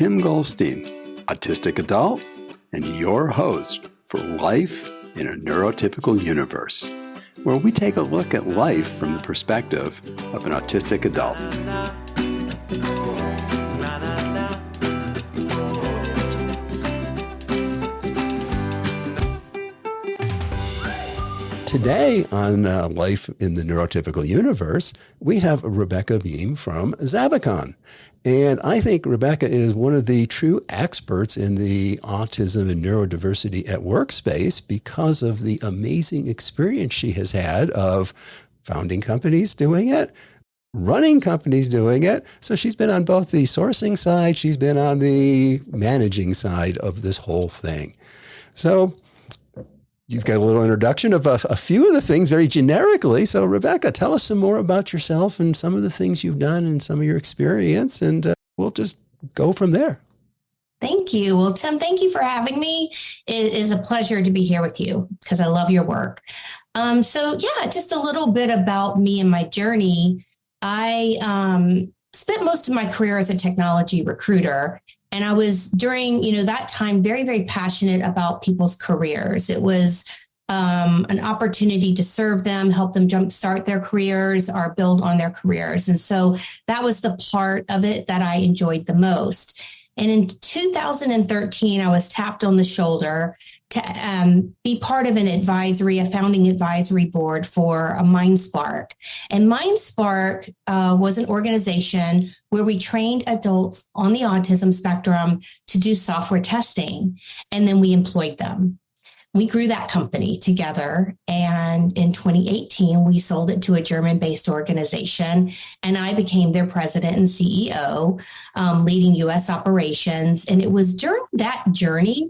Tim Goldstein, autistic adult, and your host for Life in a Neurotypical Universe, where we take a look at life from the perspective of an autistic adult. Today on Life in the Neurotypical Universe, we have Rebecca Beam from Zavikon. And I think Rebecca is one of the true experts in the autism and neurodiversity at workspace because of the amazing experience she has had of founding companies doing it, running companies doing it. So she's been on both the sourcing side, she's been on the managing side of this whole thing. So you've got a little introduction of a few of the things very generically. So Rebecca, tell us some more about yourself and some of the things you've done and some of your experience, and we'll just go from there. Thank you. Well, Tim, thank you for having me. It is a pleasure to be here with you because I love your work. Just a little bit about me and my journey. I spent most of my career as a technology recruiter. And I was during, that time, very, very passionate about people's careers. It was an opportunity to serve them, help them jumpstart their careers or build on their careers. And so that was the part of it that I enjoyed the most. And in 2013, I was tapped on the shoulder to be part of a founding advisory board for a Mindspark. And Mindspark was an organization where we trained adults on the autism spectrum to do software testing, and then we employed them. We grew that company together, and in 2018, we sold it to a German-based organization, and I became their president and CEO, leading U.S. operations. And it was during that journey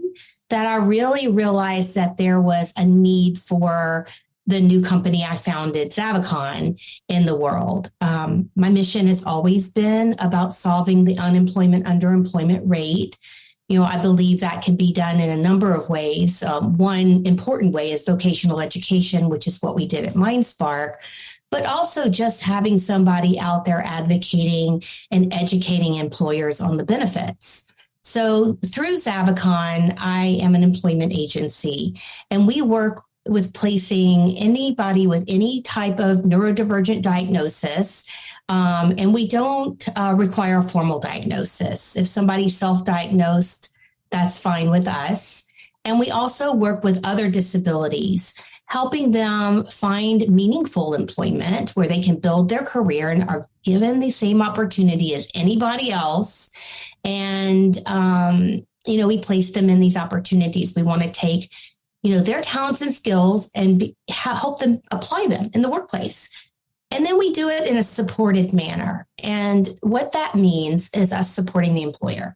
that I really realized that there was a need for the new company I founded, Zavikon, in the world. My mission has always been about solving the unemployment, underemployment rate. I believe that can be done in a number of ways. One important way is vocational education, which is what we did at Mindspark, but also just having somebody out there advocating and educating employers on the benefits. So through Zavikon, I am an employment agency, and we work with placing anybody with any type of neurodivergent diagnosis. And we don't require a formal diagnosis. If somebody's self-diagnosed, that's fine with us. And we also work with other disabilities, helping them find meaningful employment where they can build their career and are given the same opportunity as anybody else. And, we place them in these opportunities. We want to take, their talents and skills and help them apply them in the workplace. And then we do it in a supported manner. And what that means is us supporting the employer.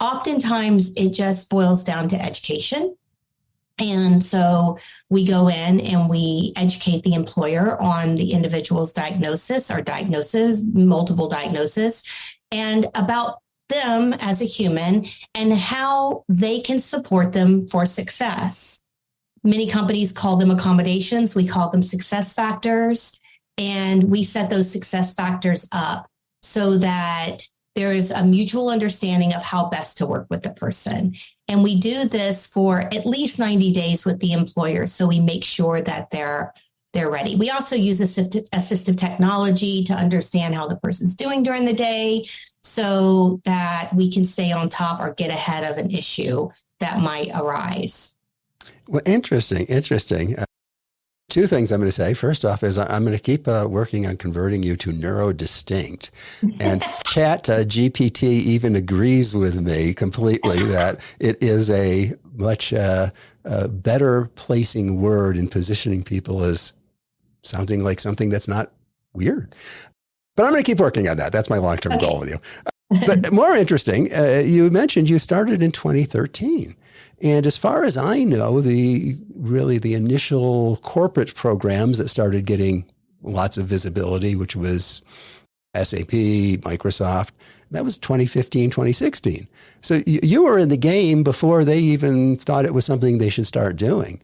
Oftentimes, it just boils down to education. And so we go in and we educate the employer on the individual's diagnosis or multiple diagnosis, and about them as a human and how they can support them for success. Many companies call them accommodations. We call them success factors. And we set those success factors up so that there is a mutual understanding of how best to work with the person. And we do this for at least 90 days with the employer. So we make sure that they're ready. We also use assistive technology to understand how the person's doing during the day so that we can stay on top or get ahead of an issue that might arise. Well, interesting. Two things I'm going to say. First off is I'm going to keep working on converting you to neurodistinct. And Chat GPT even agrees with me completely that it is a much better placing word in positioning people as sounding like something that's not weird. But I'm going to keep working on that. That's my long-term goal with you. But more interesting, you mentioned you started in 2013. And as far as I know, the initial corporate programs that started getting lots of visibility, which was SAP, Microsoft, that was 2015, 2016. So you were in the game before they even thought it was something they should start doing.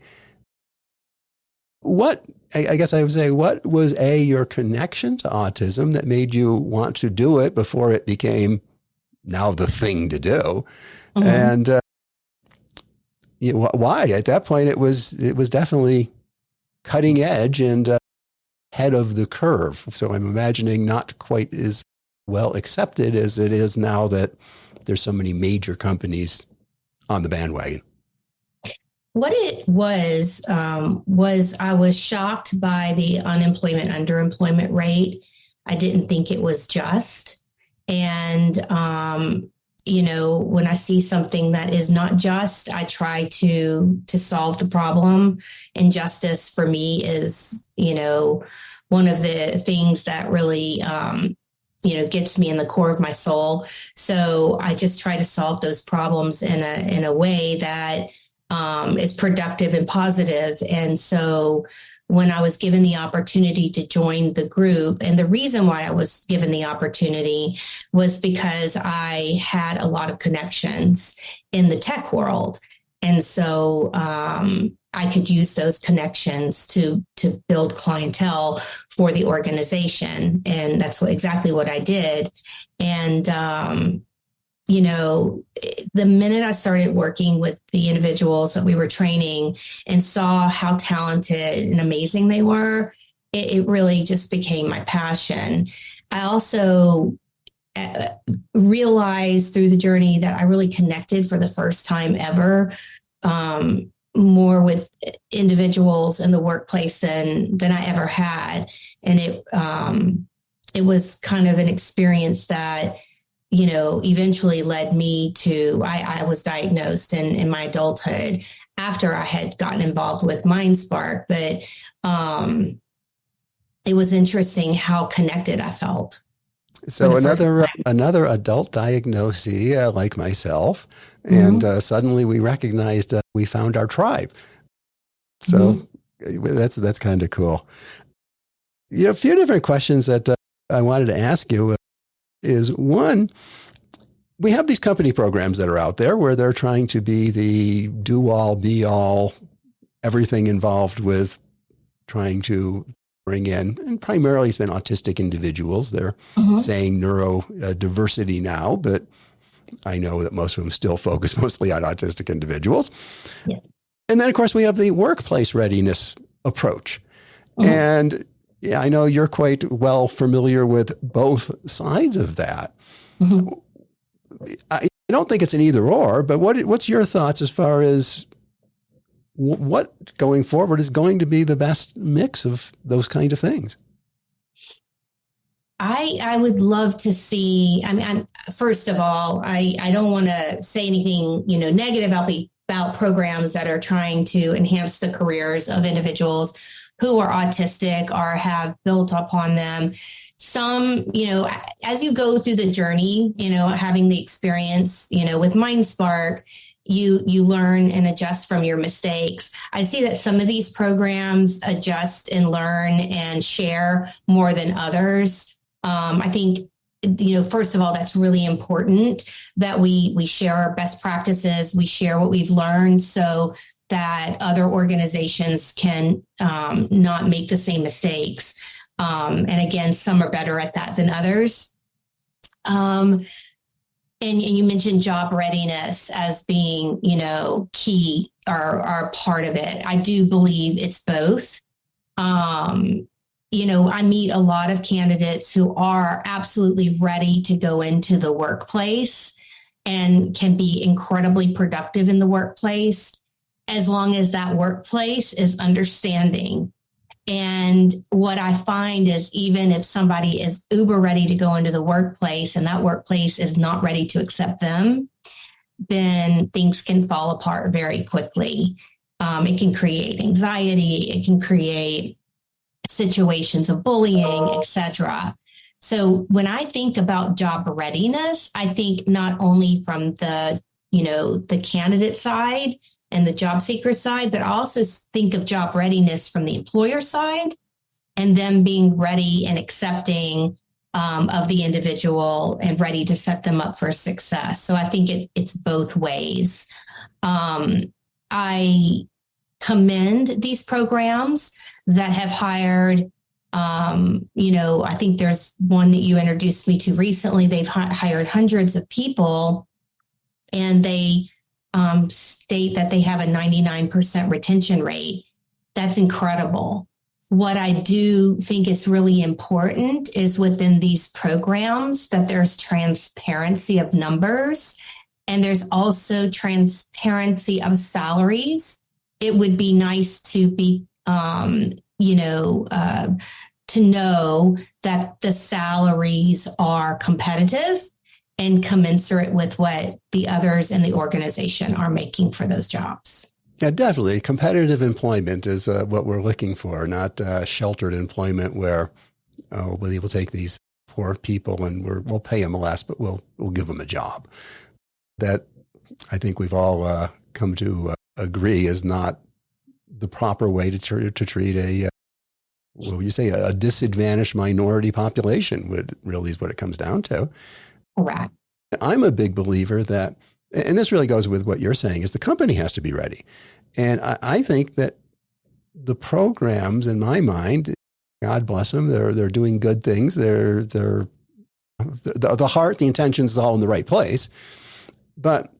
What was your connection to autism that made you want to do it before it became now the thing to do. Mhm. And why? At that point, it was definitely cutting edge and head of the curve. So I'm imagining not quite as well accepted as it is now that there's so many major companies on the bandwagon. What it was I was shocked by the unemployment, underemployment rate. I didn't think it was just. And, when I see something that is not just, I try to solve the problem. And justice for me is, one of the things that really, gets me in the core of my soul. So I just try to solve those problems in a way that is productive and positive. And so when I was given the opportunity to join the group, and the reason why I was given the opportunity was because I had a lot of connections in the tech world. And so I could use those connections to build clientele for the organization. And that's exactly what I did. And the minute I started working with the individuals that we were training and saw how talented and amazing they were, it really just became my passion. I also realized through the journey that I really connected for the first time ever more with individuals in the workplace than I ever had. And it was kind of an experience that eventually led me to, I was diagnosed in my adulthood after I had gotten involved with Mindspark, but it was interesting how connected I felt. So another adult diagnosee like myself, and suddenly we recognized we found our tribe. So that's kind of cool. A few different questions that I wanted to ask you. Is one, we have these company programs that are out there where they're trying to be the do-all, be-all, everything involved with trying to bring in, and primarily it's been autistic individuals. They're saying neurodiversity now, but I know that most of them still focus mostly on autistic individuals. Yes. And then, of course, we have the workplace readiness approach. And yeah, I know you're quite well familiar with both sides of that. I don't think it's an either or, but what's your thoughts as far as what going forward is going to be the best mix of those kind of things? I would love to see, first of all, I don't want to say anything, negative about programs that are trying to enhance the careers of individuals who are autistic or have built upon them. Some, as you go through the journey, having the experience, with Mindspark, you learn and adjust from your mistakes. I see that some of these programs adjust and learn and share more than others. I think, first of all, that's really important that we share our best practices, we share what we've learned so that other organizations can not make the same mistakes. And again, some are better at that than others. And you mentioned job readiness as being, key or part of it. I do believe it's both. I meet a lot of candidates who are absolutely ready to go into the workplace and can be incredibly productive in the workplace, as long as that workplace is understanding. And what I find is even if somebody is uber ready to go into the workplace and that workplace is not ready to accept them, then things can fall apart very quickly. It can create anxiety. It can create situations of bullying, etc. So when I think about job readiness, I think not only from the candidate side and the job seeker side, but also think of job readiness from the employer side and them being ready and accepting of the individual and ready to set them up for success. So I think it's both ways. I commend these programs that have hired I think there's one that you introduced me to recently. They've hired hundreds of people, and they state that they have a 99% retention rate. That's incredible. What I do think is really important is within these programs that there's transparency of numbers, and there's also transparency of salaries. It would be nice to be, to know that the salaries are competitive and commensurate with what the others in the organization are making for those jobs. Yeah, definitely. Competitive employment is what we're looking for, not sheltered employment where we'll take these poor people and we'll pay them less, but we'll give them a job. That I think we've all come to agree is not the proper way to treat a disadvantaged minority population. Really is what it comes down to. Right. I'm a big believer that, and this really goes with what you're saying, is the company has to be ready. And I think that the programs, in my mind, God bless them, they're doing good things. The heart, the intentions is all in the right place. But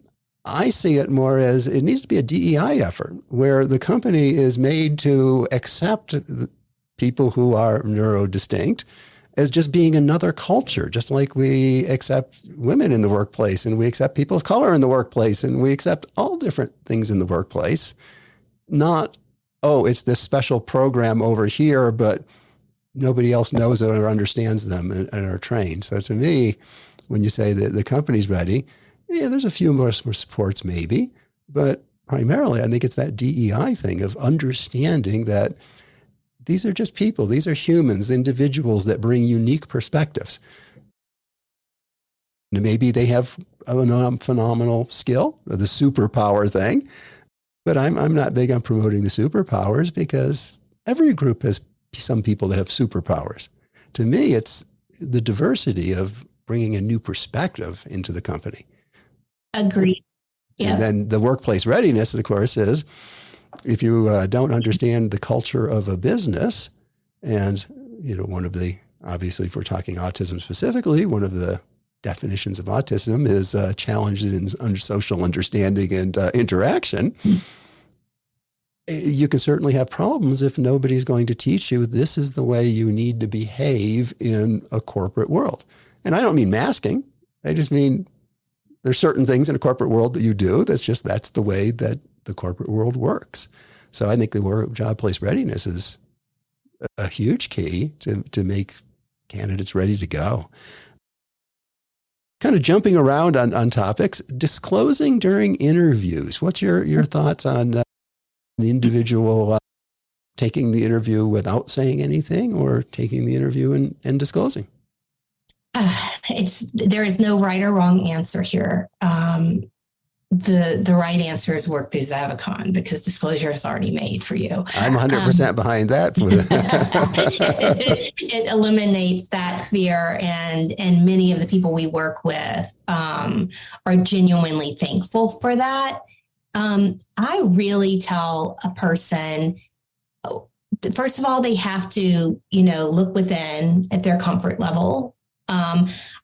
I see it more as it needs to be a DEI effort where the company is made to accept people who are neurodistinct as just being another culture, just like we accept women in the workplace and we accept people of color in the workplace and we accept all different things in the workplace. Not, it's this special program over here, but nobody else knows it or understands them and are trained. So to me, when you say that the company's ready, yeah, there's a few more supports maybe, but primarily I think it's that DEI thing of understanding that these are just people. These are humans, individuals that bring unique perspectives. And maybe they have a phenomenal skill, the superpower thing, but I'm not big on promoting the superpowers because every group has some people that have superpowers. To me, it's the diversity of bringing a new perspective into the company. Agreed. Yeah. And then the workplace readiness, of course, is if you don't understand the culture of a business, and one of the, obviously, if we're talking autism specifically, one of the definitions of autism is challenges in social understanding and interaction. You can certainly have problems if nobody's going to teach you this is the way you need to behave in a corporate world. And I don't mean masking. I just mean there's certain things in a corporate world that you do. That's the way that the corporate world works. So I think the job place readiness is a huge key to make candidates ready to go. Kind of jumping around on topics, disclosing during interviews. What's your thoughts on an individual taking the interview without saying anything or taking the interview and disclosing? There is no right or wrong answer here. The right answer is work through Zavikon because disclosure is already made for you. I'm 100% behind that. It eliminates that fear, and many of the people we work with are genuinely thankful for that. I really tell a person, first of all, they have to, look within at their comfort level.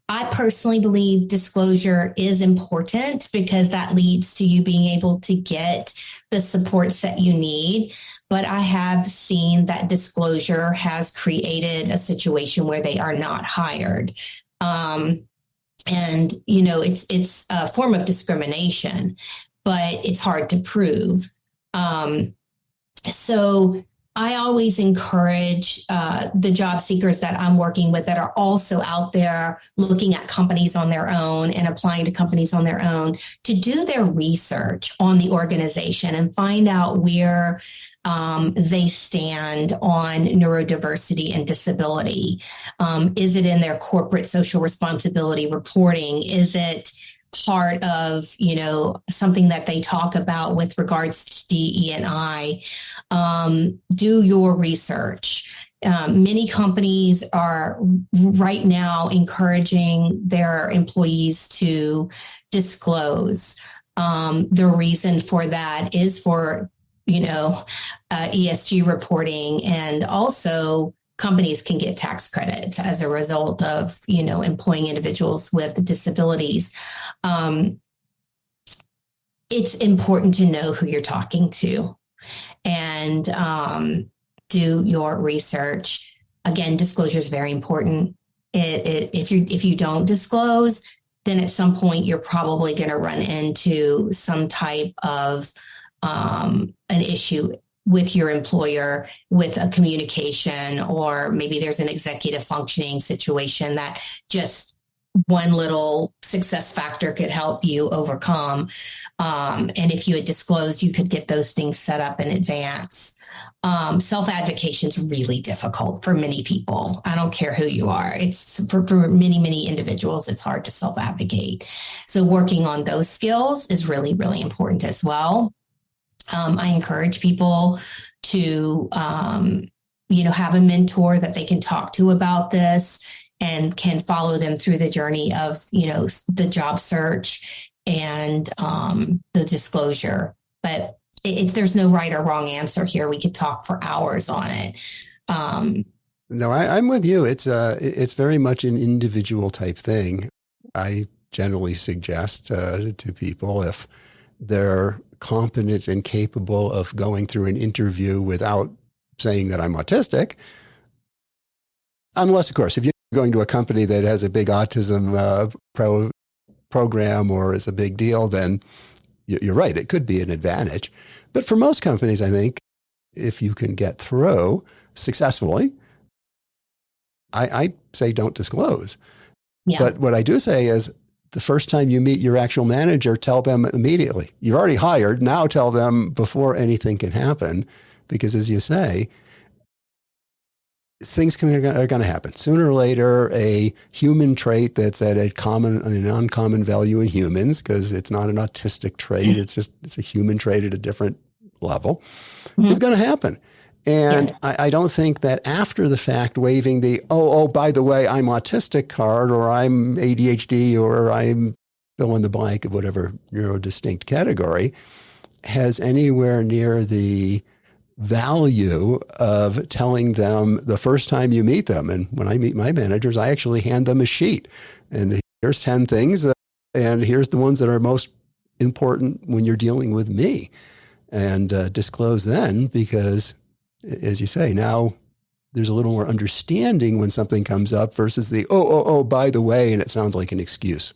I personally believe disclosure is important because that leads to you being able to get the supports that you need. But I have seen that disclosure has created a situation where they are not hired. And, it's a form of discrimination, but it's hard to prove. So I always encourage the job seekers that I'm working with that are also out there looking at companies on their own and applying to companies on their own to do their research on the organization and find out where they stand on neurodiversity and disability. Is it in their corporate social responsibility reporting? Is it part of, something that they talk about with regards to DE&I? Do your research. Many companies are right now encouraging their employees to disclose. The reason for that is for, ESG reporting and also companies can get tax credits as a result of, employing individuals with disabilities. It's important to know who you're talking to and do your research. Again, disclosure is very important. If you don't disclose, then at some point you're probably going to run into some type of an issue with your employer, with a communication, or maybe there's an executive functioning situation that just one little success factor could help you overcome. And if you had disclosed, you could get those things set up in advance. Self-advocation is really difficult for many people. I don't care who you are. It's for many, many individuals, it's hard to self-advocate. So working on those skills is really, really important as well. I encourage people to, have a mentor that they can talk to about this and can follow them through the journey of, the job search and the disclosure. But there's no right or wrong answer here. We could talk for hours on it. No, I'm with you. It's very much an individual type thing. I generally suggest to people, if they're competent and capable of going through an interview without saying that I'm autistic, unless, of course, if you're going to a company that has a big autism program or is a big deal, then you're right. It could be an advantage. But for most companies, I think if you can get through successfully, I say don't disclose. Yeah. But what I do say is the first time you meet your actual manager, tell them immediately. You're already hired. Now tell them before anything can happen, because as you say, things are going to happen. Sooner or later, a human trait that's at an uncommon value in humans, because it's not an autistic trait, it's a human trait at a different level, is going to happen. And I don't think that after the fact, waving the, by the way, I'm autistic card, or I'm ADHD, or I'm fill in the blank of whatever neurodistinct category, has anywhere near the value of telling them the first time you meet them. And when I meet my managers, I actually hand them a sheet. And here's 10 things, and here's the ones that are most important when you're dealing with me. And disclose then, because, as you say, now there's a little more understanding when something comes up versus the, by the way, and it sounds like an excuse.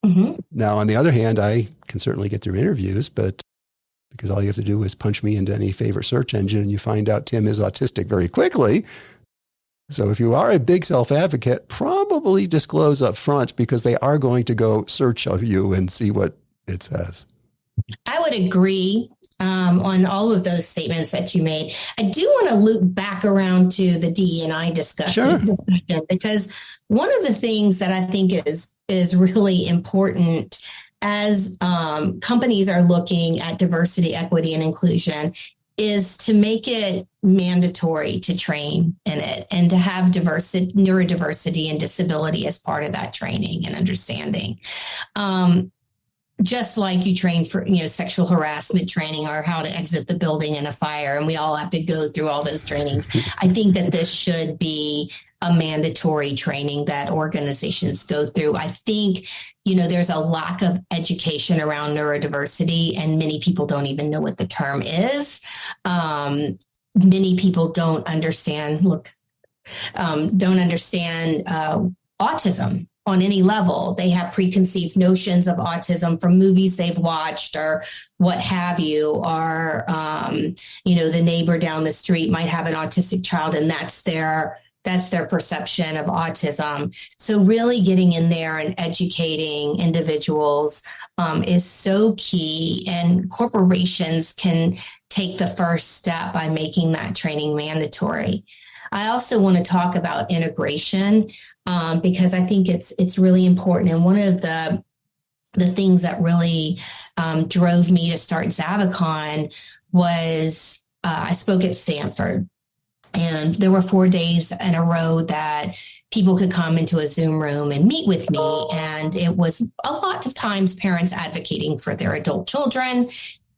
Mm-hmm. Now, on the other hand, I can certainly get through interviews, but because all you have to do is punch me into any favorite search engine and you find out Tim is autistic very quickly. So if you are a big self-advocate, probably disclose up front, because they are going to go search of you and see what it says. I would agree on all of those statements that you made. I do want to loop back around to the DE&I discussion, because one of the things that I think is really important as companies are looking at diversity, equity, and inclusion is to make it mandatory to train in it and to have diversity, neurodiversity, and disability as part of that training and understanding. Just like you train for, sexual harassment training or how to exit the building in a fire, and we all have to go through all those trainings. I think that this should be a mandatory training that organizations go through. I think, there's a lack of education around neurodiversity, and many people don't even know what the term is. Many people don't understand autism on any level. They have preconceived notions of autism from movies they've watched or what have you, or, the neighbor down the street might have an autistic child, and that's their perception of autism. So really getting in there and educating individuals is so key, and corporations can take the first step by making that training mandatory. I also want to talk about integration because I think it's really important. And one of the things that really drove me to start Zavikon was I spoke at Stanford. And there were 4 days in a row that people could come into a Zoom room and meet with me. And it was a lot of times parents advocating for their adult children.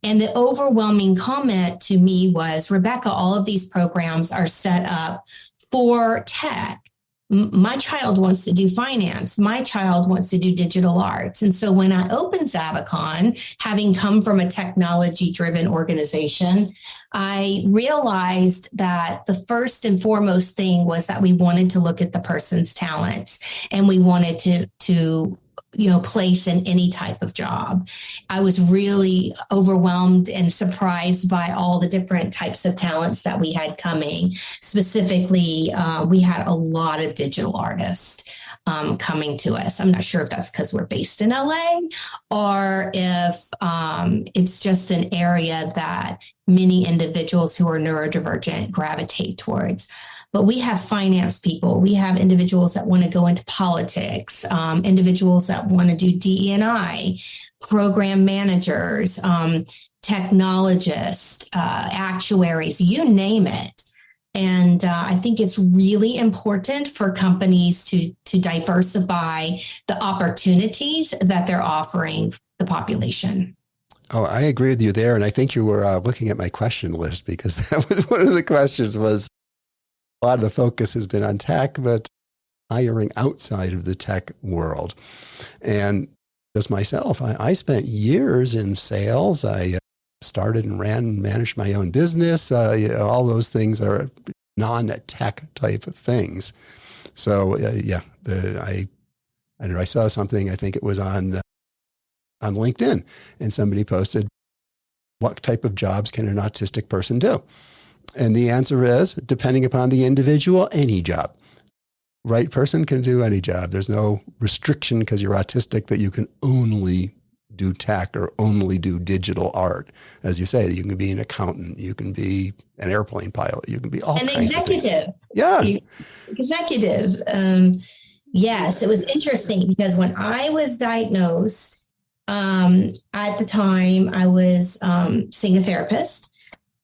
And the overwhelming comment to me was, Rebecca, all of these programs are set up for tech. My child wants to do finance. My child wants to do digital arts. And so when I opened Zavikon, having come from a technology-driven organization, I realized that the first and foremost thing was that we wanted to look at the person's talents, and we wanted to place in any type of job. I was really overwhelmed and surprised by all the different types of talents that we had coming. Specifically, we had a lot of digital artists coming to us. I'm not sure if that's because we're based in LA or if it's just an area that many individuals who are neurodivergent gravitate towards. But we have finance people. We have individuals that want to go into politics, individuals that want to do DE&I, program managers, technologists, actuaries, you name it. And I think it's really important for companies to diversify the opportunities that they're offering the population. Oh, I agree with you there. And I think you were looking at my question list, because that was one of the questions. Was a lot of the focus has been on tech, but hiring outside of the tech world. And just myself, I spent years in sales. I started and ran and managed my own business. All those things are non-tech type of things. So I saw something, I think it was on LinkedIn, and somebody posted, what type of jobs can an autistic person do? And the answer is, depending upon the individual, any job. Right person can do any job. There's no restriction because you're autistic that you can only do tech or only do digital art. As you say, you can be an accountant, you can be an airplane pilot, you can be all kinds of things. Yeah. Executive. Yes, it was interesting because when I was diagnosed, at the time I was seeing a therapist.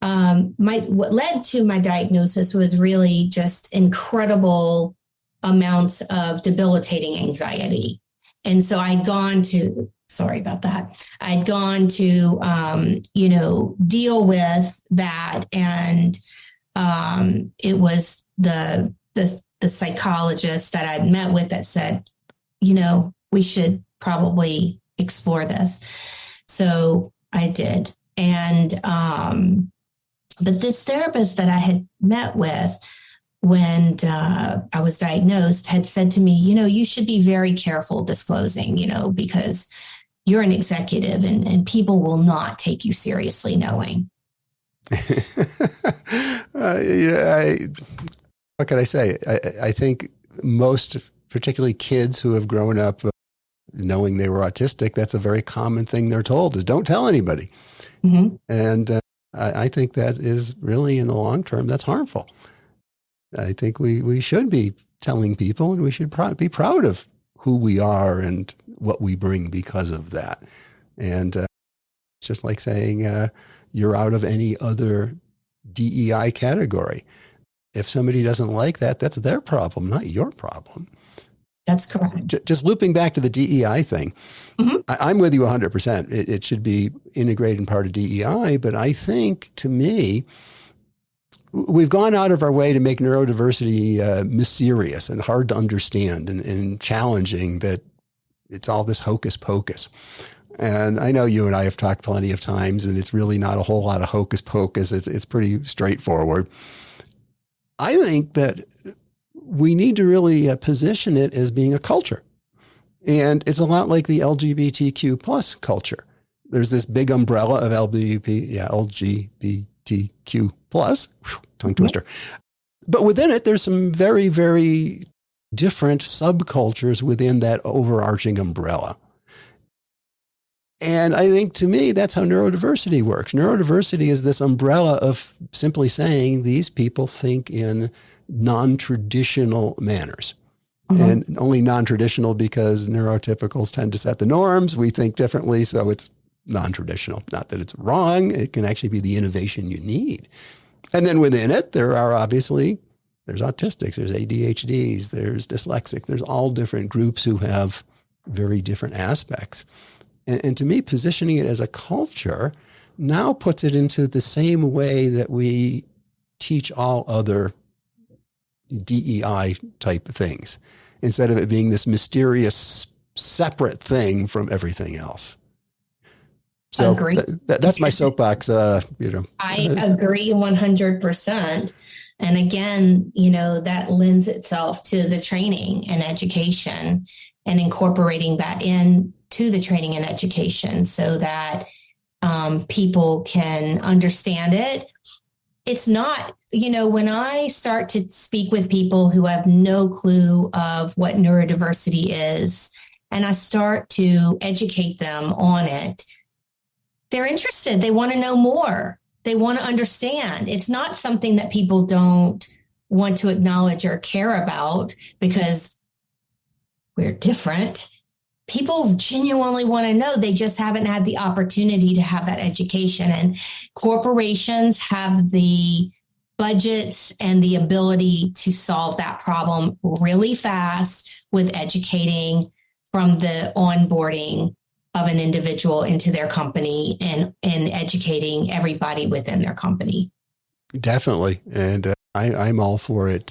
What led to my diagnosis was really just incredible amounts of debilitating anxiety. And so I'd gone to, sorry about that. I'd gone to, deal with that. And it was the psychologist that I'd met with that said, we should probably explore this. So I did. And, but this therapist that I had met with when I was diagnosed had said to me, you should be very careful disclosing, because you're an executive and people will not take you seriously knowing. What can I say? I think most, particularly kids who have grown up knowing they were autistic, that's a very common thing they're told is don't tell anybody. Mm-hmm. And I think that is really, in the long term, that's harmful. I think we should be telling people, and we should be proud of who we are and what we bring because of that. And it's just like saying you're out of any other DEI category. If somebody doesn't like that, that's their problem, not your problem. That's correct. Just looping back to the DEI thing, mm-hmm. I'm with you 100%. It should be integrated and part of DEI, but I think, to me, we've gone out of our way to make neurodiversity mysterious and hard to understand and challenging, that it's all this hocus pocus. And I know you and I have talked plenty of times, and it's really not a whole lot of hocus pocus. It's pretty straightforward. I think that we need to really position it as being a culture. And it's a lot like the LGBTQ plus culture. There's this big umbrella of LGBTQ plus, tongue twister. But within it, there's some very, very different subcultures within that overarching umbrella. And I think, to me, that's how neurodiversity works. Neurodiversity is this umbrella of simply saying these people think in non-traditional manners. Mm-hmm. And only non-traditional because neurotypicals tend to set the norms. We think differently, so it's non-traditional. Not that it's wrong. It can actually be the innovation you need. And then within it, there's autistics, there's ADHDs, there's dyslexic, there's all different groups who have very different aspects. And to me, positioning it as a culture now puts it into the same way that we teach all other DEI type things, instead of it being this mysterious separate thing from everything else. So that's my soapbox. I agree 100%. And again, that lends itself to the training and education and incorporating that into the training and education so that people can understand it. It's not, when I start to speak with people who have no clue of what neurodiversity is, and I start to educate them on it, they're interested. They want to know more. They want to understand. It's not something that people don't want to acknowledge or care about because we're different. People genuinely want to know. They just haven't had the opportunity to have that education. And corporations have the budgets and the ability to solve that problem really fast with educating from the onboarding of an individual into their company and educating everybody within their company. Definitely. And I'm all for it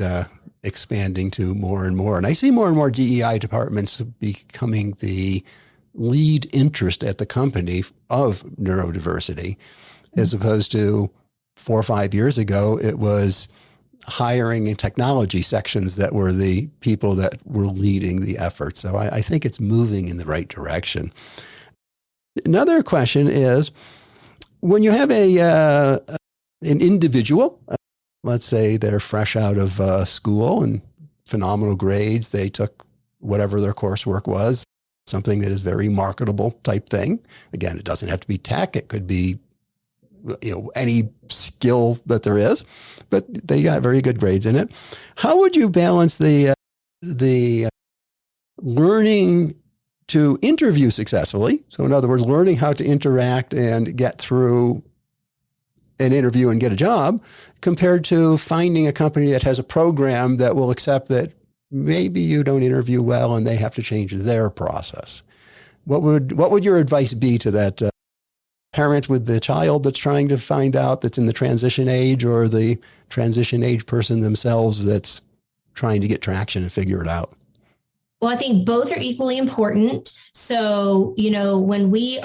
expanding to more and more. And I see more and more DEI departments becoming the lead interest at the company of neurodiversity, as opposed to 4 or 5 years ago, it was hiring and technology sections that were the people that were leading the effort. So I think it's moving in the right direction. Another question is, when you have an individual, let's say they're fresh out of school and phenomenal grades, they took whatever their coursework was, something that is very marketable type thing. Again, it doesn't have to be tech. It could be any skill that there is, but they got very good grades in it. How would you balance the learning to interview successfully? So in other words, learning how to interact and get through an interview and get a job, compared to finding a company that has a program that will accept that maybe you don't interview well and they have to change their process. What would your advice be to that parent with the child that's trying to find out, that's in the transition age, or the transition age person themselves that's trying to get traction and figure it out? Well, I think both are equally important. So, when we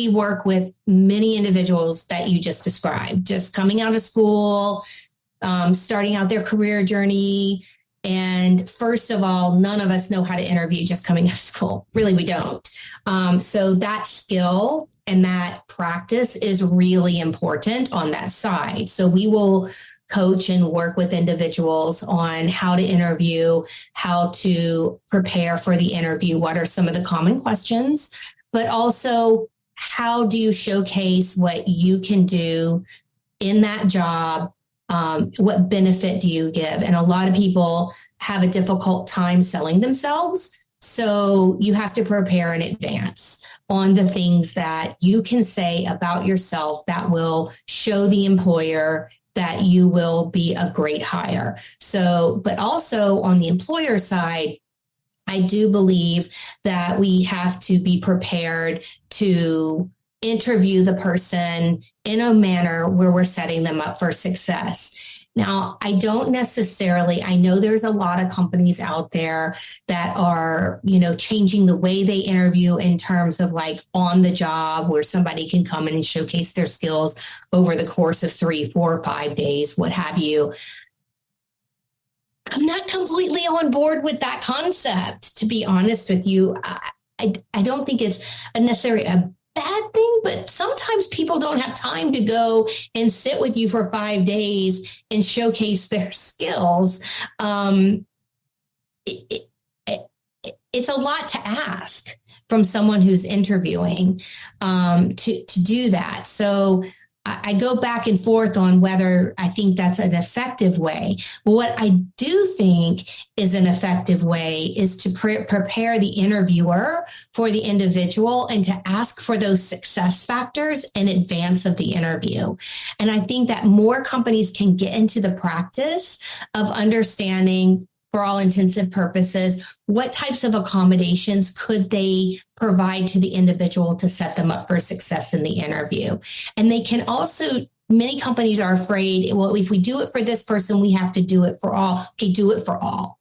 work with many individuals that you just described, just coming out of school, starting out their career journey. And first of all, none of us know how to interview just coming out of school. Really, we don't. So that skill and that practice is really important on that side. So we will coach and work with individuals on how to interview, how to prepare for the interview, what are some of the common questions, but also how do you showcase what you can do in that job? What benefit do you give? And a lot of people have a difficult time selling themselves. So you have to prepare in advance on the things that you can say about yourself that will show the employer that you will be a great hire. So, but also on the employer side, I do believe that we have to be prepared to interview the person in a manner where we're setting them up for success. Now, I know there's a lot of companies out there that are, changing the way they interview in terms of like on the job, where somebody can come in and showcase their skills over the course of 3, 4, 5 days, what have you. I'm not completely on board with that concept, to be honest with you. I don't think it's necessarily a bad thing, but sometimes people don't have time to go and sit with you for 5 days and showcase their skills. It's a lot to ask from someone who's interviewing to do that. So I go back and forth on whether I think that's an effective way. But what I do think is an effective way is to prepare the interviewer for the individual and to ask for those success factors in advance of the interview. And I think that more companies can get into the practice of understanding, for all intensive purposes, what types of accommodations could they provide to the individual to set them up for success in the interview. And they can also many companies are afraid, well, if we do it for this person, we have to do it for all. Okay, do it for all.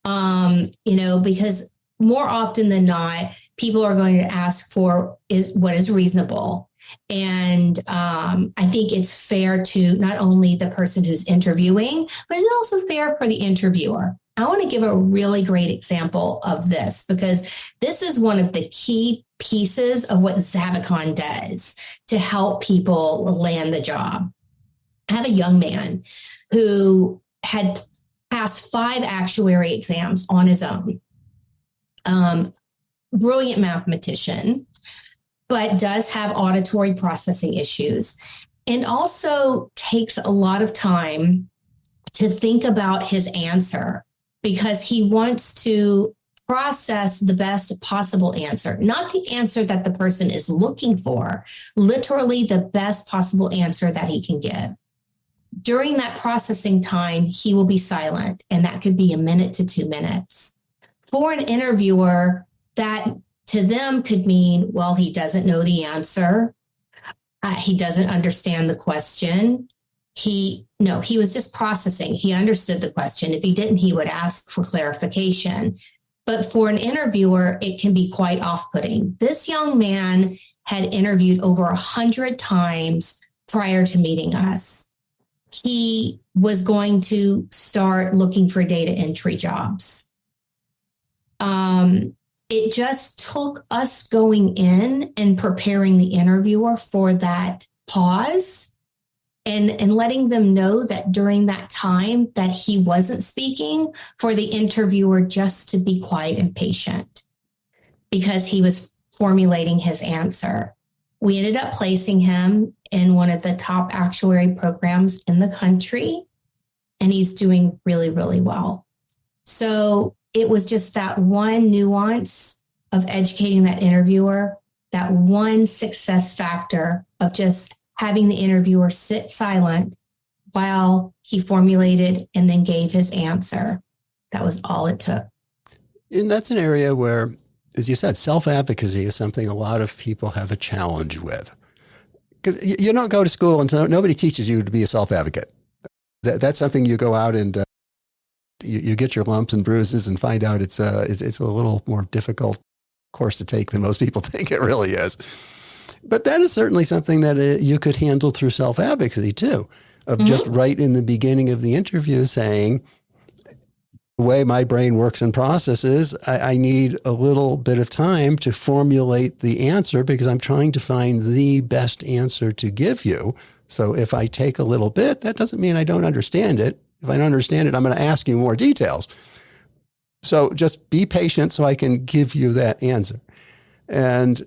Because more often than not, people are going to ask for what is reasonable. And I think it's fair to not only the person who's interviewing, but it's also fair for the interviewer. I want to give a really great example of this because this is one of the key pieces of what Zavikon does to help people land the job. I have a young man who had passed 5 actuary exams on his own. Brilliant mathematician, but does have auditory processing issues and also takes a lot of time to think about his answer because he wants to process the best possible answer, not the answer that the person is looking for, literally the best possible answer that he can give. During that processing time, he will be silent, and that could be a minute to 2 minutes. For an interviewer, that to them could mean, well, he doesn't know the answer. He doesn't understand the question. He was just processing. He understood the question. If he didn't, he would ask for clarification. But for an interviewer, it can be quite off-putting. This young man had interviewed over 100 times prior to meeting us. He was going to start looking for data entry jobs. It just took us going in and preparing the interviewer for that pause and letting them know that during that time that he wasn't speaking, for the interviewer just to be quiet and patient because he was formulating his answer. We ended up placing him in one of the top actuary programs in the country, and he's doing really, really well. So it was just that one nuance of educating that interviewer, that one success factor of just having the interviewer sit silent while he formulated and then gave his answer. That was all it took. And that's an area where, as you said, self-advocacy is something a lot of people have a challenge with. Because you don't go to school and nobody teaches you to be a self-advocate. That's something you go out and you get your lumps and bruises and find out it's a little more difficult course to take than most people think it really is. But that is certainly something that you could handle through self-advocacy too, of just right in the beginning of the interview saying, the way my brain works and processes, I need a little bit of time to formulate the answer because I'm trying to find the best answer to give you. So if I take a little bit, that doesn't mean I don't understand it. If I don't understand it, I'm going to ask you more details. So just be patient so I can give you that answer. And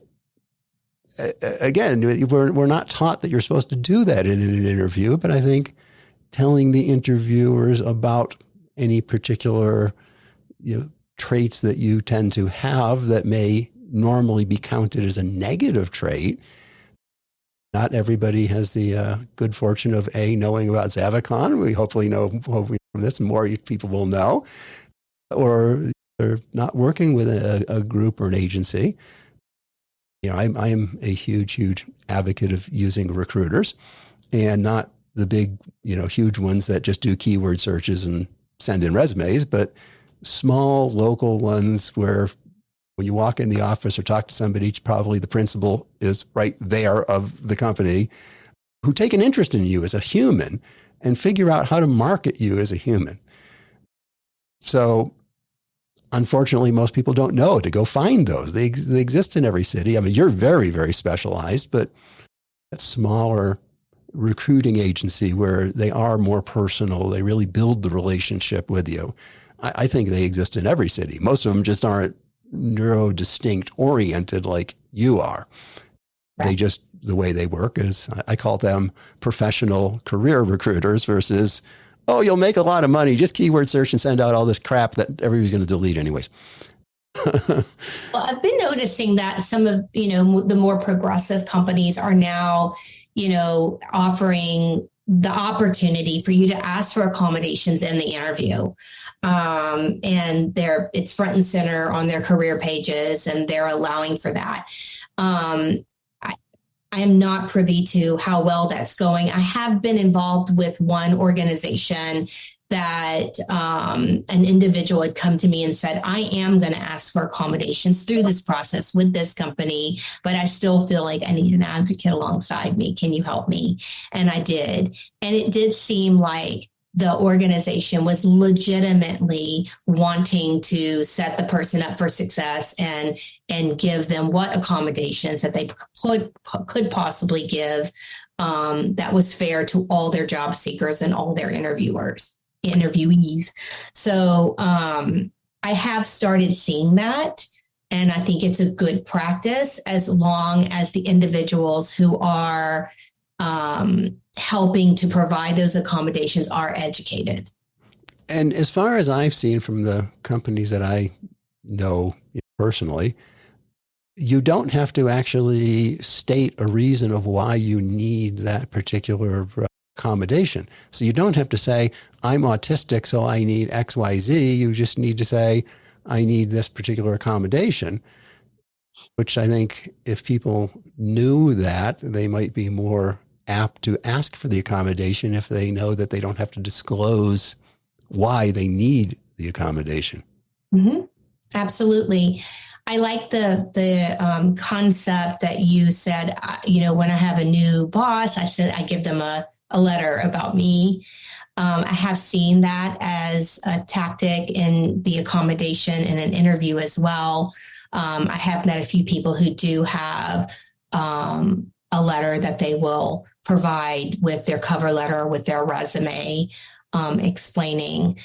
again, we're not taught that you're supposed to do that in an interview, but I think telling the interviewers about any particular traits that you tend to have that may normally be counted as a negative trait. Not everybody has the good fortune of knowing about Zavikon. We hopefully from this, more people will know, or they're not working with a group or an agency. I am a huge advocate of using recruiters, and not the big, huge ones that just do keyword searches and send in resumes, but small local ones where when you walk in the office or talk to somebody, probably the principal is right there of the company, who take an interest in you as a human and figure out how to market you as a human. So unfortunately, most people don't know to go find those. They exist in every city. I mean, you're very, very specialized, but a smaller recruiting agency where they are more personal, they really build the relationship with you. I think they exist in every city. Most of them just aren't neurodistinct oriented like you are. Right. They just, the way they work is, I call them professional career recruiters versus, oh, you'll make a lot of money, just keyword search and send out all this crap that everybody's going to delete anyways. Well, I've been noticing that some of, the more progressive companies are now, offering the opportunity for you to ask for accommodations in the interview. And it's front and center on their career pages, and they're allowing for that. I am not privy to how well that's going. I have been involved with one organization that an individual had come to me and said, I am going to ask for accommodations through this process with this company, but I still feel like I need an advocate alongside me. Can you help me? And I did. And it did seem like the organization was legitimately wanting to set the person up for success and give them what accommodations that they could possibly give that was fair to all their job seekers and all their interviewees. So I have started seeing that. And I think it's a good practice as long as the individuals who are helping to provide those accommodations are educated. And as far as I've seen from the companies that I know personally, you don't have to actually state a reason of why you need that particular accommodation. So you don't have to say, I'm autistic, so I need XYZ. You just need to say, I need this particular accommodation, which I think if people knew that, they might be more apt to ask for the accommodation if they know that they don't have to disclose why they need the accommodation. Mm-hmm. Absolutely. I like the concept that you said, when I have a new boss, I give them a letter about me. I have seen that as a tactic in the accommodation in an interview as well. I have met a few people who do have a letter that they will provide with their cover letter or with their resume explaining.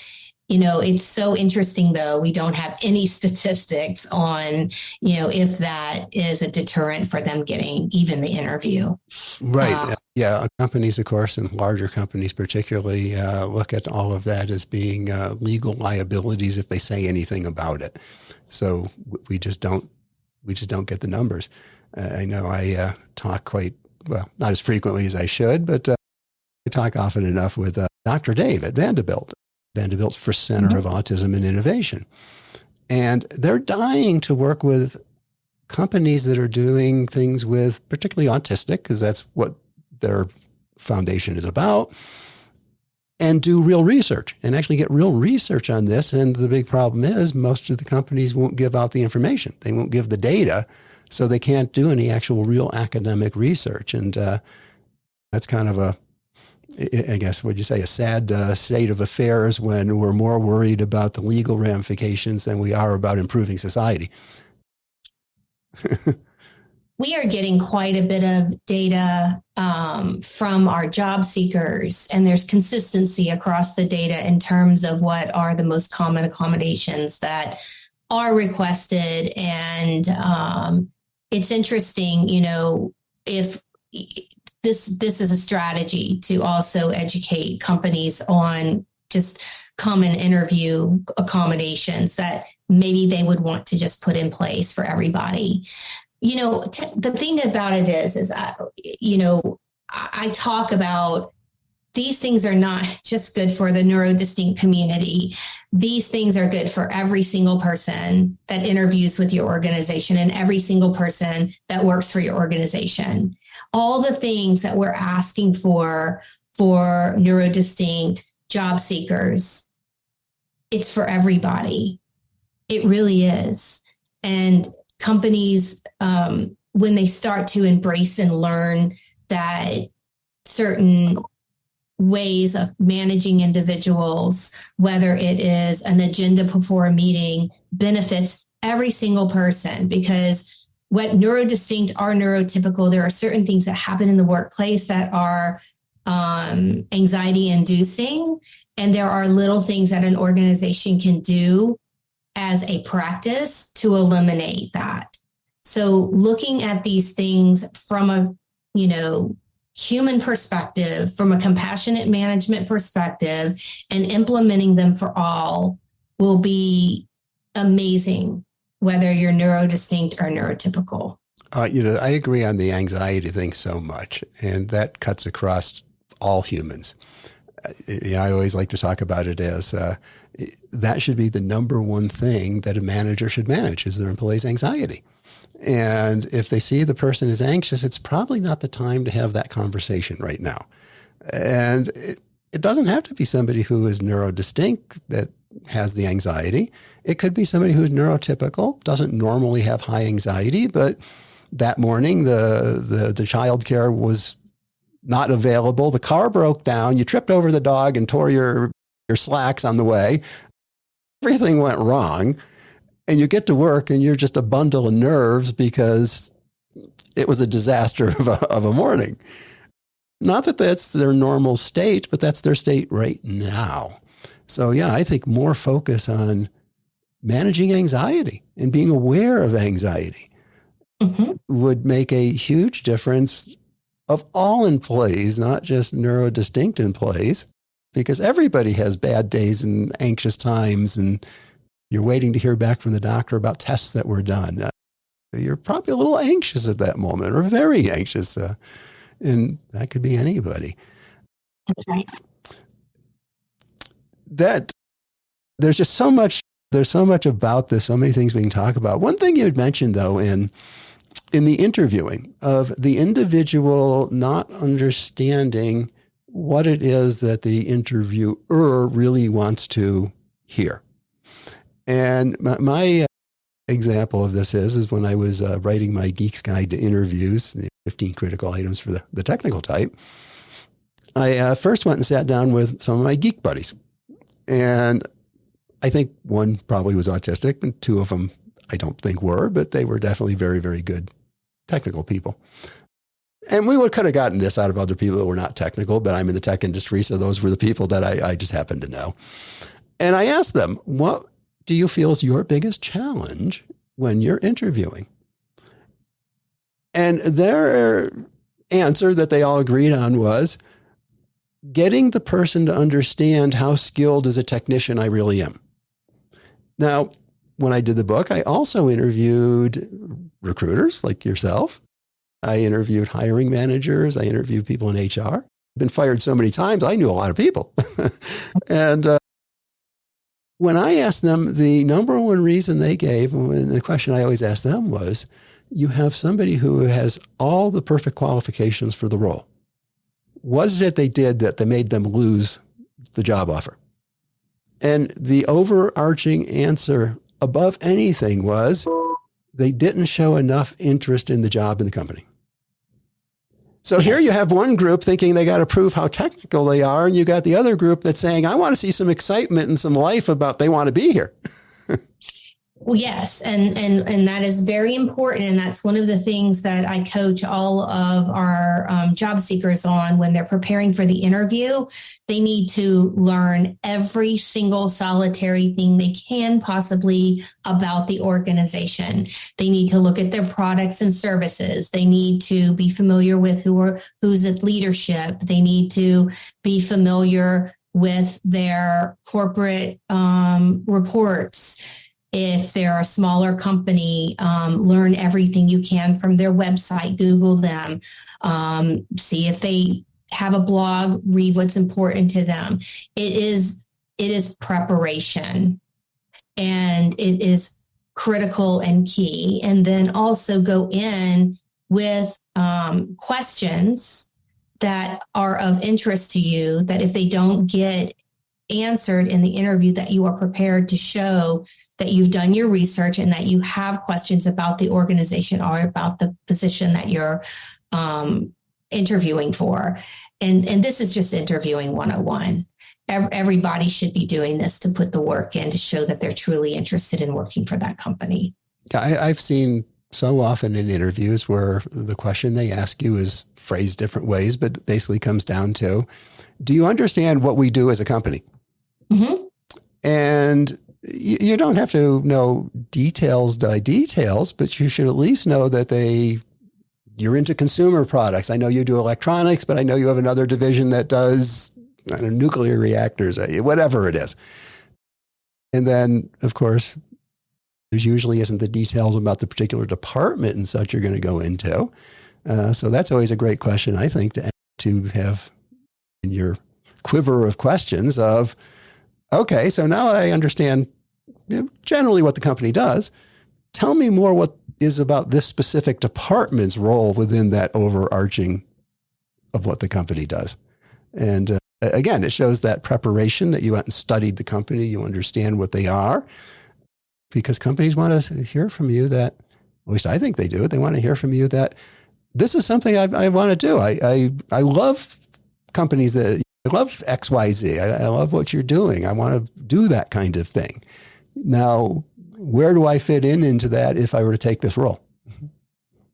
It's so interesting, though. We don't have any statistics on, if that is a deterrent for them getting even the interview. Right. Yeah. Companies, of course, and larger companies particularly look at all of that as being legal liabilities if they say anything about it. So we just don't get the numbers. I know I talk not as frequently as I should, but I talk often enough with Dr. Dave at Vanderbilt's First Center of Autism and Innovation. And they're dying to work with companies that are doing things with particularly autistic, because that's what their foundation is about, and do real research and actually get real research on this. And the big problem is most of the companies won't give out the information. They won't give the data, so they can't do any actual real academic research. And that's kind of a sad state of affairs when we're more worried about the legal ramifications than we are about improving society. We are getting quite a bit of data from our job seekers, and there's consistency across the data in terms of what are the most common accommodations that are requested. And it's interesting, if this is a strategy to also educate companies on just common interview accommodations that maybe they would want to just put in place for everybody. The thing about it is I talk about these things are not just good for the neurodistinct community. These things are good for every single person that interviews with your organization and every single person that works for your organization. All the things that we're asking for neurodistinct job seekers, it's for everybody. It really is. And companies, when they start to embrace and learn that certain ways of managing individuals, whether it is an agenda before a meeting, benefits every single person, because what neurodistinct are neurotypical. There are certain things that happen in the workplace that are anxiety inducing, and there are little things that an organization can do as a practice to eliminate that. So looking at these things from a, human perspective, from a compassionate management perspective, and implementing them for all will be amazing, whether you're neurodistinct or neurotypical. I agree on the anxiety thing so much, and that cuts across all humans. I always like to talk about it as that should be the number one thing that a manager should manage is their employees' anxiety. And if they see the person is anxious, it's probably not the time to have that conversation right now. And it doesn't have to be somebody who is neurodistinct that has the anxiety. It could be somebody who's neurotypical, doesn't normally have high anxiety, but that morning the child care was not available. The car broke down. You tripped over the dog and tore your slacks on the way. Everything went wrong. And you get to work and you're just a bundle of nerves because it was a disaster of a morning. Not that that's their normal state, but that's their state right now. So yeah, I think more focus on managing anxiety and being aware of anxiety would make a huge difference of all employees, not just neurodistinct employees, because everybody has bad days and anxious times, and you're waiting to hear back from the doctor about tests that were done. You're probably a little anxious at that moment, or very anxious, and that could be anybody. Okay. That there's just so much. There's so much about this. So many things we can talk about. One thing you had mentioned, though, in the interviewing of the individual not understanding what it is that the interviewer really wants to hear. And my example of this is when I was writing my Geek's Guide to Interviews, the 15 critical items for the technical type, I first went and sat down with some of my geek buddies. And I think one probably was autistic, and two of them I don't think were, but they were definitely very, very good technical people. And we could have gotten this out of other people that were not technical, but I'm in the tech industry, so those were the people that I just happened to know. And I asked them, what do you feel is your biggest challenge when you're interviewing? And their answer that they all agreed on was getting the person to understand how skilled as a technician I really am. Now, when I did the book, I also interviewed recruiters like yourself. I interviewed hiring managers. I interviewed people in HR. I've been fired so many times, I knew a lot of people. And when I asked them, the number one reason they gave, and the question I always asked them was, you have somebody who has all the perfect qualifications for the role. What is it they did that they made them lose the job offer? And the overarching answer above anything was they didn't show enough interest in the job in the company. So here you have one group thinking they got to prove how technical they are, and you got the other group that's saying, I want to see some excitement and some life about they want to be here. Well, yes. And that is very important. And that's one of the things that I coach all of our job seekers on when they're preparing for the interview. They need to learn every single solitary thing they can possibly about the organization. They need to look at their products and services. They need to be familiar with who's at leadership. They need to be familiar with their corporate reports. If they're a smaller company, learn everything you can from their website, Google them, see if they have a blog, read what's important to them. It is preparation, and it is critical and key. And then also go in with questions that are of interest to you, that if they don't get answered in the interview, that you are prepared to show that you've done your research and that you have questions about the organization or about the position that you're interviewing for. And this is just interviewing 101. Everybody should be doing this to put the work in to show that they're truly interested in working for that company. I've seen so often in interviews where the question they ask you is phrased different ways, but basically comes down to, do you understand what we do as a company? Mm-hmm. And you don't have to know details by details, but you should at least know that you're into consumer products. I know you do electronics, but I know you have another division that does nuclear reactors, whatever it is. And then, of course, there usually isn't the details about the particular department and such you're going to go into. So that's always a great question, I think, to have in your quiver of questions of, okay, so now I understand generally what the company does. Tell me more what is about this specific department's role within that overarching of what the company does. And again, it shows that preparation, that you went and studied the company, you understand what they are, because companies want to hear from you that, at least I think they do, they want to hear from you that this is something I want to do. I love companies that, I love XYZ. I love what you're doing. I want to do that kind of thing. Now, where do I fit into that if I were to take this role?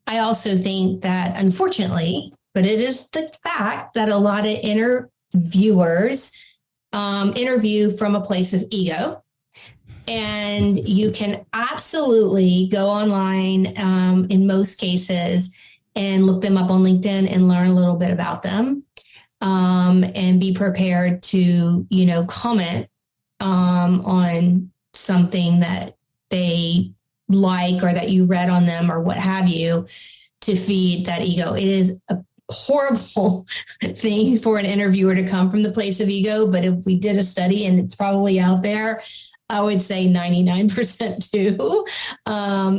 I also think that, unfortunately, but it is the fact that a lot of interviewers interview from a place of ego. And you can absolutely go online in most cases and look them up on LinkedIn and learn a little bit about them, and be prepared to, comment on something that they like or that you read on them or what have you, to feed that ego. It is a horrible thing for an interviewer to come from the place of ego. But if we did a study, and it's probably out there, I would say 99% too.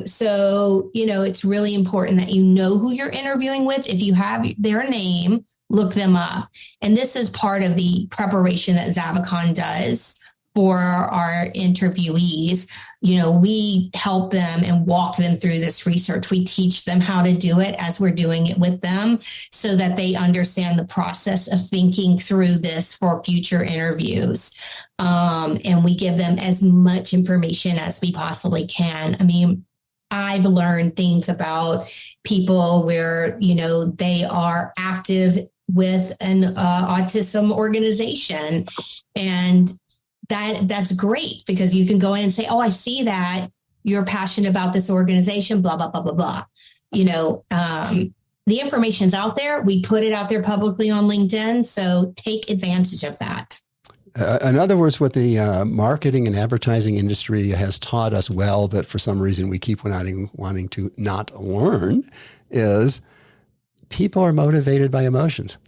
So, it's really important that you know who you're interviewing with. If you have their name, look them up. And this is part of the preparation that Zavikon does for our interviewees. We help them and walk them through this research. We teach them how to do it as we're doing it with them, so that they understand the process of thinking through this for future interviews. And we give them as much information as we possibly can. I mean, I've learned things about people where, they are active with an autism organization, and that's great, because you can go in and say, oh, I see that you're passionate about this organization, blah, blah, blah, blah, blah. The information's out there. We put it out there publicly on LinkedIn. So take advantage of that. In other words, what the marketing and advertising industry has taught us well, that for some reason we keep wanting to not learn, is people are motivated by emotions.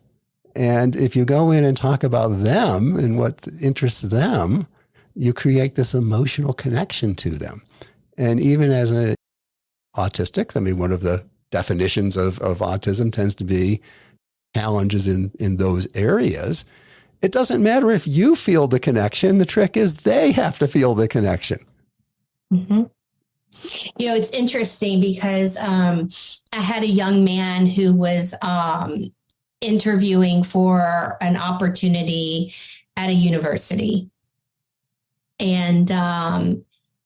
And if you go in and talk about them and what interests them, you create this emotional connection to them. And even as autistics, one of the definitions of autism tends to be challenges in those areas. It doesn't matter if you feel the connection. The trick is they have to feel the connection. Mm-hmm. It's interesting because I had a young man who was interviewing for an opportunity at a university. And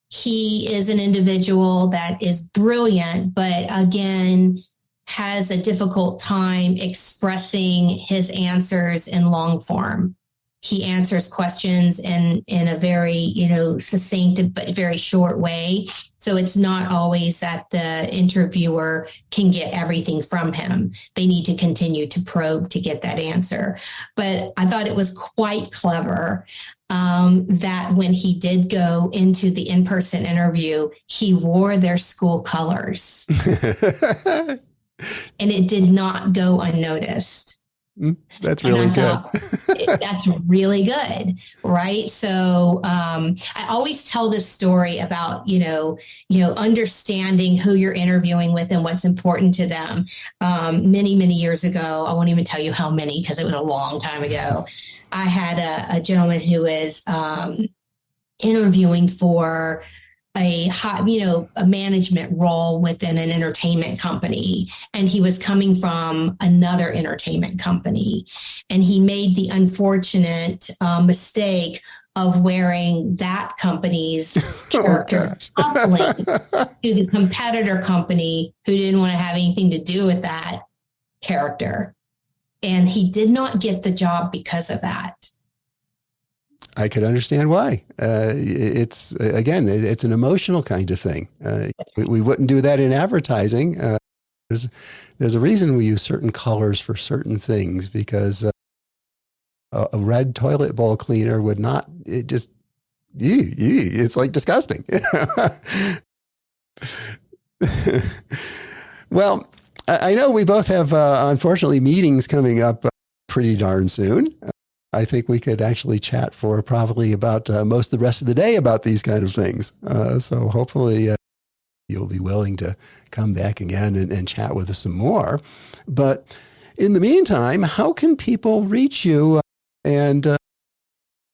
he is an individual that is brilliant, but again, has a difficult time expressing his answers in long form. He answers questions in a very, succinct but very short way. So it's not always that the interviewer can get everything from him. They need to continue to probe to get that answer. But I thought it was quite clever that when he did go into the in-person interview, he wore their school colors. And it did not go unnoticed. That's really good. That's really good, right? So I always tell this story about, understanding who you're interviewing with and what's important to them. Many, many years ago, I won't even tell you how many because it was a long time ago, I had a gentleman who was interviewing for a management role within an entertainment company. And he was coming from another entertainment company. And he made the unfortunate mistake of wearing that company's character coupling to the competitor company who didn't want to have anything to do with that character. And he did not get the job because of that. I could understand why. It's an emotional kind of thing. We wouldn't do that in advertising. There's a reason we use certain colors for certain things, because a red toilet bowl cleaner would not, it's like disgusting. Well, I know we both have, unfortunately, meetings coming up pretty darn soon. I think we could actually chat for probably about most of the rest of the day about these kind of things. So hopefully you'll be willing to come back again and chat with us some more. But in the meantime, how can people reach you, and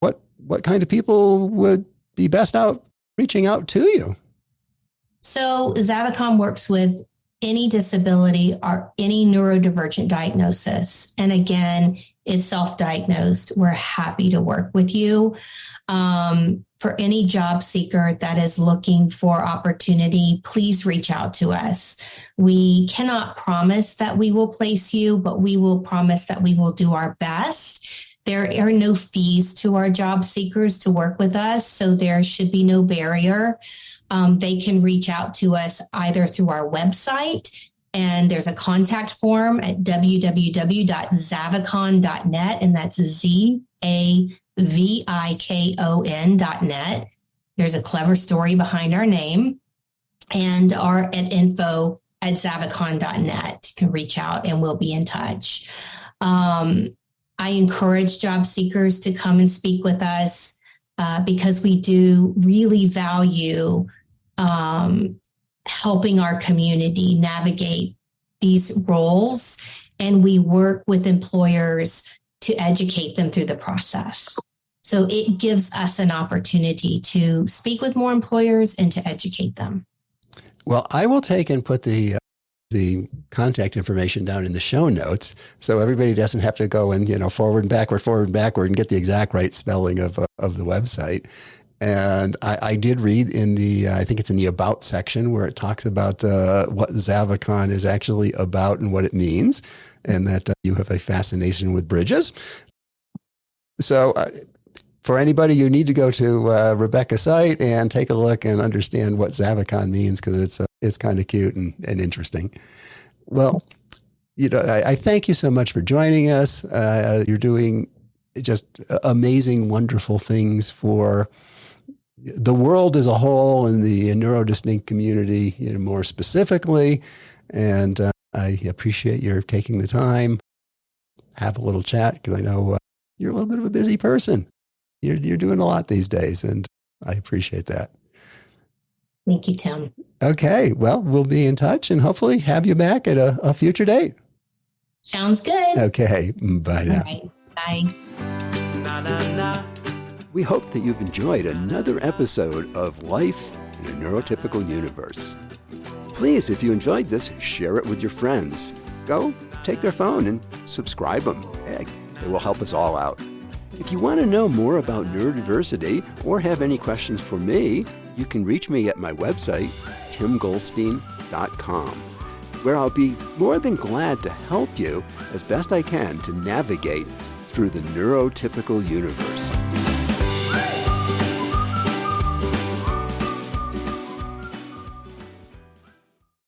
what kind of people would be best out reaching out to you? So Zavikon works with any disability or any neurodivergent diagnosis. And again, if self-diagnosed, we're happy to work with you. For any job seeker that is looking for opportunity, please reach out to us. We cannot promise that we will place you, but we will promise that we will do our best. There are no fees to our job seekers to work with us, so there should be no barrier. They can reach out to us either through our website, and there's a contact form at www.zavikon.net, and that's ZAVIKON.net. There's a clever story behind our name, and our at info@zavikon.net. You can reach out and we'll be in touch. I encourage job seekers to come and speak with us because we do really value helping our community navigate these roles, and we work with employers to educate them through the process. So it gives us an opportunity to speak with more employers and to educate them. Well, I will take and put the contact information down in the show notes, so everybody doesn't have to go and forward and backward and get the exact right spelling of the website. And I did read in I think it's in the About section, where it talks about what Zavikon is actually about and what it means, and that you have a fascination with bridges. So for anybody, you need to go to Rebecca's site and take a look and understand what Zavikon means, because it's kind of cute and interesting. Well, I thank you so much for joining us. You're doing just amazing, wonderful things for the world as a whole and the neurodistinct community, more specifically. And I appreciate your taking the time, have a little chat, because I know you're a little bit of a busy person. You're doing a lot these days, and I appreciate that. Thank you, Tim. Okay. Well, we'll be in touch and hopefully have you back at a future date. Sounds good. Okay. Bye now. All right. Bye. Na, na, na. We hope that you've enjoyed another episode of Life in a Neurotypical Universe. Please, if you enjoyed this, share it with your friends. Go take their phone and subscribe them. It will help us all out. If you want to know more about neurodiversity or have any questions for me, you can reach me at my website, timgoldstein.com, where I'll be more than glad to help you as best I can to navigate through the neurotypical universe.